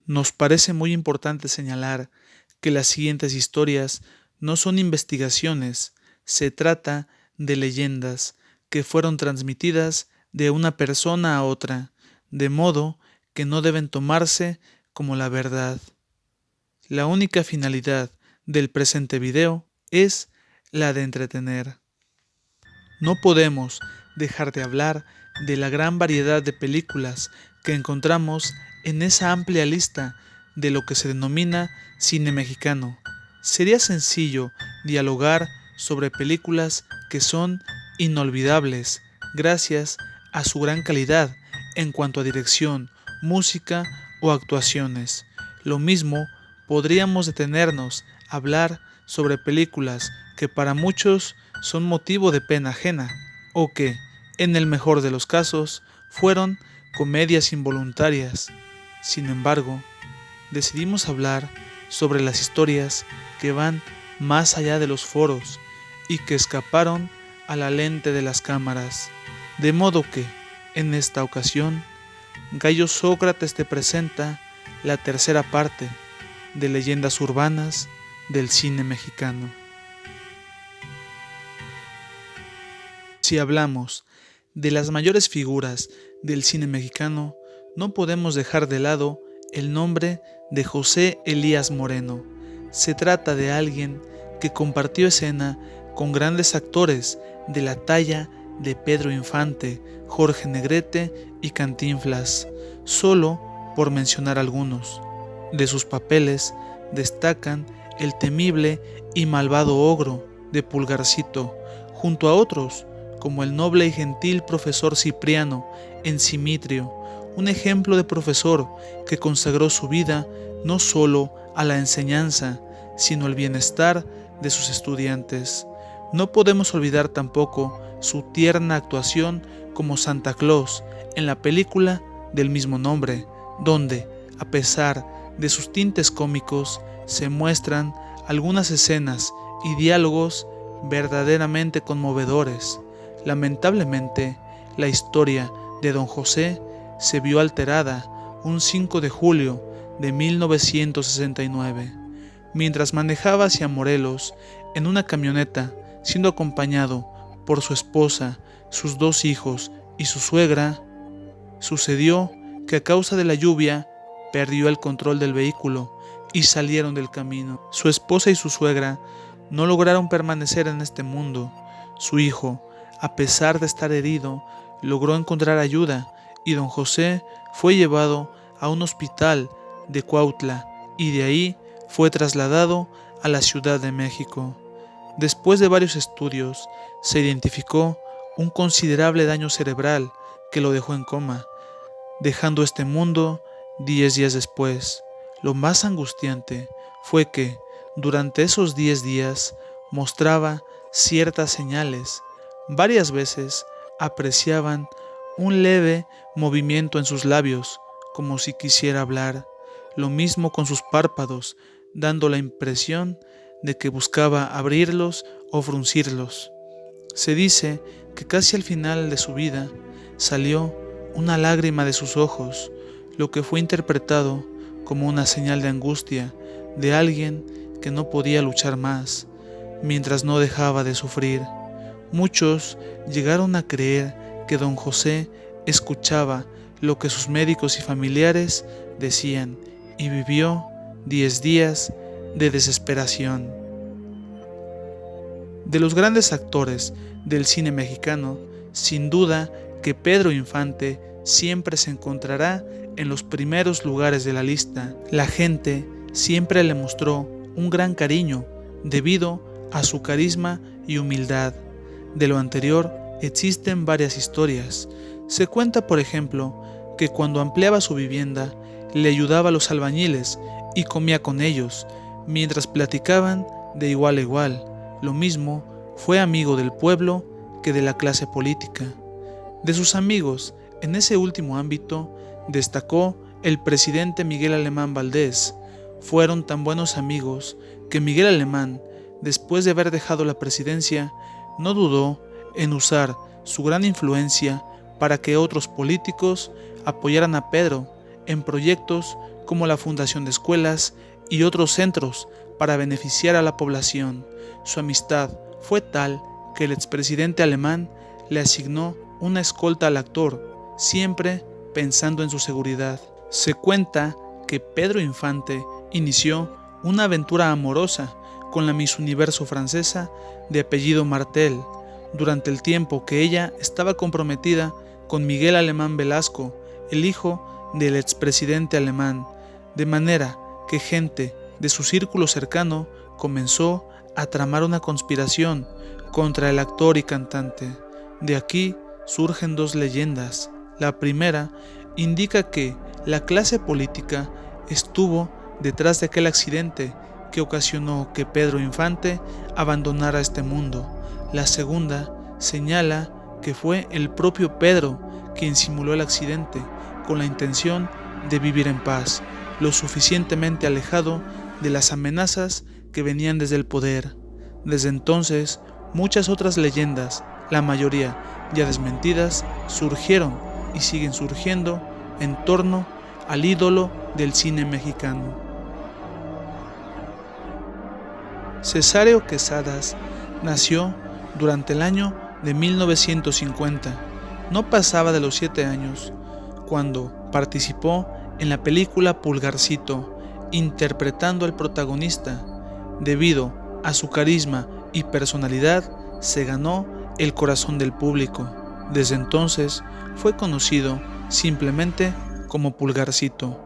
Nos parece muy importante señalar que las siguientes historias no son investigaciones, se trata de leyendas que fueron transmitidas de una persona a otra, de modo que no deben tomarse como la verdad. La única finalidad del presente video es la de entretener. No podemos dejar de hablar de la gran variedad de películas que encontramos en esa amplia lista de lo que se denomina cine mexicano. Sería sencillo dialogar sobre películas que son inolvidables gracias a su gran calidad en cuanto a dirección, música o actuaciones. Lo mismo podríamos detenernos a hablar sobre películas que para muchos son motivo de pena ajena o que, en el mejor de los casos, fueron comedias involuntarias. Sin embargo, decidimos hablar sobre las historias que van más allá de los foros y que escaparon a la lente de las cámaras. De modo que, en esta ocasión, Gallo Sócrates te presenta la tercera parte de Leyendas Urbanas del cine mexicano. Si hablamos de las mayores figuras del cine mexicano, no podemos dejar de lado el nombre de José Elías Moreno. Se trata de alguien que compartió escena con grandes actores de la talla de Pedro Infante, Jorge Negrete y Cantinflas, solo por mencionar algunos. De sus papeles destacan el temible y malvado ogro de Pulgarcito, junto a otros como el noble y gentil profesor Cipriano en Simitrio, un ejemplo de profesor que consagró su vida no solo a la enseñanza, sino al bienestar de sus estudiantes. No podemos olvidar tampoco su tierna actuación como Santa Claus en la película del mismo nombre, donde, a pesar de sus tintes cómicos, se muestran algunas escenas y diálogos verdaderamente conmovedores. Lamentablemente, la historia de Don José se vio alterada un 5 de julio de 1969, mientras manejaba hacia Morelos en una camioneta, siendo acompañado por su esposa, sus 2 hijos y su suegra. Sucedió que a causa de la lluvia perdió el control del vehículo y salieron del camino. Su esposa y su suegra no lograron permanecer en este mundo. Su hijo, a pesar de estar herido, logró encontrar ayuda y don José fue llevado a un hospital de Cuautla y de ahí fue trasladado a la Ciudad de México. Después de varios estudios, se identificó un considerable daño cerebral que lo dejó en coma, dejando este mundo 10 días después. Lo más angustiante fue que, durante esos 10 días, mostraba ciertas señales. Varias veces apreciaban un leve movimiento en sus labios, como si quisiera hablar, lo mismo con sus párpados, dando la impresión de que buscaba abrirlos o fruncirlos. Se dice que casi al final de su vida salió una lágrima de sus ojos, lo que fue interpretado como una señal de angustia de alguien que no podía luchar más, mientras no dejaba de sufrir. Muchos llegaron a creer que don José escuchaba lo que sus médicos y familiares decían y vivió 10 días de desesperación. De los grandes actores del cine mexicano, sin duda que Pedro Infante siempre se encontrará en los primeros lugares de la lista. La gente siempre le mostró un gran cariño debido a su carisma y humildad. De lo anterior existen varias historias. Se cuenta, por ejemplo, que cuando ampliaba su vivienda, le ayudaba a los albañiles y comía con ellos, mientras platicaban de igual a igual. Lo mismo, fue amigo del pueblo que de la clase política. De sus amigos, en ese último ámbito, destacó el presidente Miguel Alemán Valdés. Fueron tan buenos amigos que Miguel Alemán, después de haber dejado la presidencia, no dudó en usar su gran influencia para que otros políticos apoyaran a Pedro en proyectos como la fundación de escuelas y otros centros para beneficiar a la población. Su amistad fue tal que el expresidente alemán le asignó una escolta al actor, siempre pensando en su seguridad. Se cuenta que Pedro Infante inició una aventura amorosa con la Miss Universo francesa de apellido Martel, durante el tiempo que ella estaba comprometida con Miguel Alemán Velasco, el hijo del expresidente alemán, de manera que gente de su círculo cercano comenzó a tramar una conspiración contra el actor y cantante. De aquí surgen dos leyendas. La primera indica que la clase política estuvo detrás de aquel accidente que ocasionó que Pedro Infante abandonara este mundo. La segunda señala que fue el propio Pedro quien simuló el accidente con la intención de vivir en paz, lo suficientemente alejado de las amenazas que venían desde el poder. Desde entonces, muchas otras leyendas, la mayoría ya desmentidas, surgieron y siguen surgiendo en torno al ídolo del cine mexicano. Cesáreo Quesadas nació durante el año de 1950. No pasaba de los 7 años cuando participó en la película Pulgarcito, interpretando al protagonista. Debido a su carisma y personalidad, se ganó el corazón del público. Desde entonces fue conocido simplemente como Pulgarcito.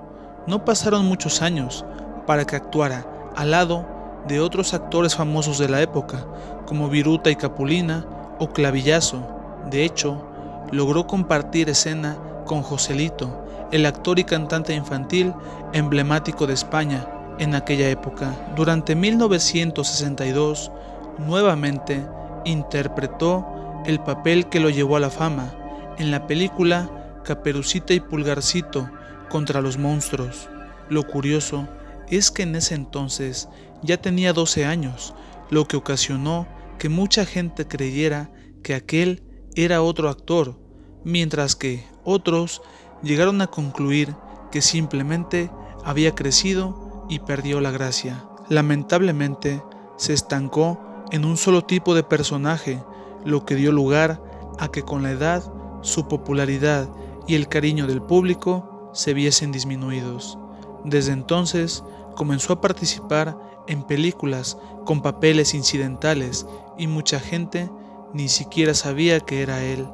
No pasaron muchos años para que actuara al lado de otros actores famosos de la época, como Viruta y Capulina o Clavillazo. De hecho, logró compartir escena con Joselito, el actor y cantante infantil emblemático de España en aquella época. Durante 1962, nuevamente interpretó el papel que lo llevó a la fama en la película Caperucita y Pulgarcito contra los monstruos. Lo curioso es que en ese entonces ya tenía 12 años, lo que ocasionó que mucha gente creyera que aquel era otro actor, mientras que otros llegaron a concluir que simplemente había crecido y perdió la gracia. Lamentablemente, se estancó en un solo tipo de personaje, lo que dio lugar a que con la edad su popularidad y el cariño del público se viesen disminuidos. Desde entonces comenzó a participar en películas con papeles incidentales y mucha gente ni siquiera sabía que era él.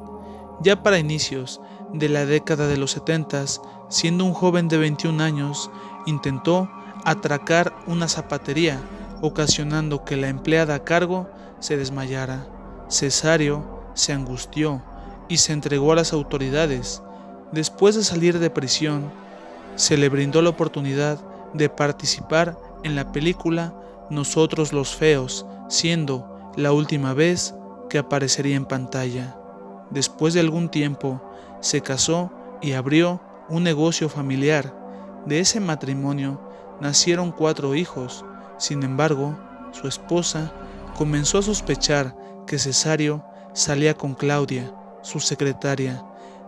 Ya para inicios de la década de los 70, siendo un joven de 21 años, intentó atracar una zapatería, ocasionando que la empleada a cargo se desmayara. Cesáreo se angustió y se entregó a las autoridades. Después de salir de prisión, se le brindó la oportunidad de participar en la película Nosotros los Feos, siendo la última vez que aparecería en pantalla. Después de algún tiempo, se casó y abrió un negocio familiar. De ese matrimonio nacieron 4 hijos. Sin embargo, su esposa comenzó a sospechar que Cesáreo salía con Claudia, su secretaria,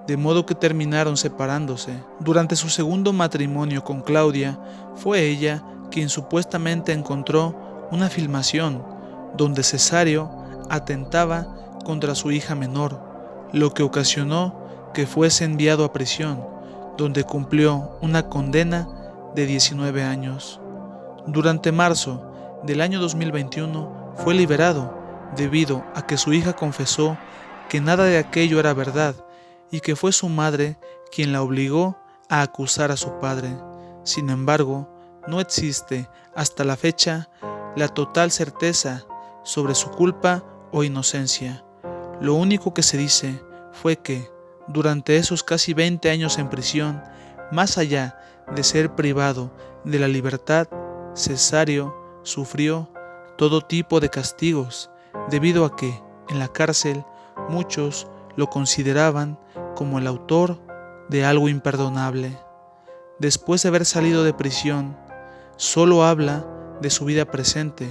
de modo que terminaron separándose. Durante su segundo matrimonio con Claudia, fue ella quien supuestamente encontró una filmación donde Cesáreo atentaba contra su hija menor, lo que ocasionó que fuese enviado a prisión, donde cumplió una condena de 19 años. Durante marzo del año 2021 fue liberado debido a que su hija confesó que nada de aquello era verdad y que fue su madre quien la obligó a acusar a su padre. Sin embargo, no existe hasta la fecha la total certeza sobre su culpa o inocencia. Lo único que se dice fue que, durante esos casi 20 años en prisión, más allá de ser privado de la libertad, Cesáreo sufrió todo tipo de castigos, debido a que, en la cárcel, muchos lo consideraban como el autor de algo imperdonable. Después de haber salido de prisión, solo habla de su vida presente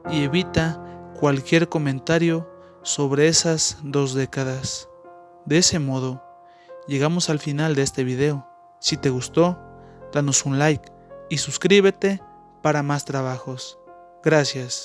y evita cualquier comentario sobre esas 2 décadas. De ese modo, llegamos al final de este video. Si te gustó, danos un like y suscríbete para más trabajos. Gracias.